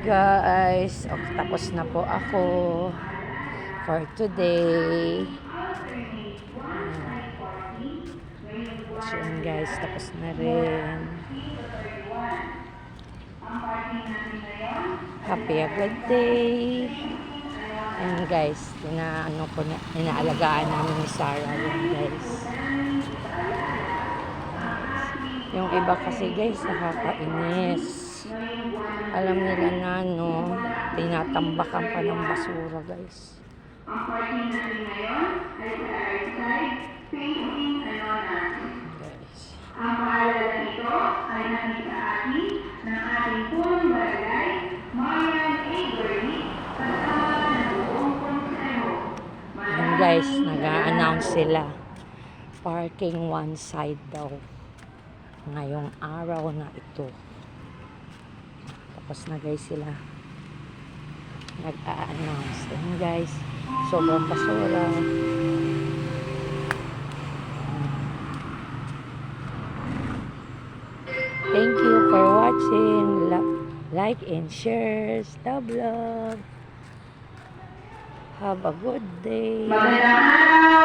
Guys, tapos na po ako for today. So yun guys, tapos na rin. Happy a good day. And guys, inaalagaan namin ni Sarah yun guys. Yung iba kasi guys, nakakainis. Alam nila na tinatambakan pa ng basura guys. Ang parking natin ngayon ay sa right side, facing Anonas. Guys. Ang paalala ito ay nakitaati ng ating punong barangay, Marian A. Bernie, kasama ng buong konseho. And guys, nag-a-announce sila. Parking one side daw. Ngayong araw na ito. Tapos na guys sila. Nag-a-announce. And guys, sobrang basura. Thank you for watching. Like and share. Love. Have a good day. Magandang araw!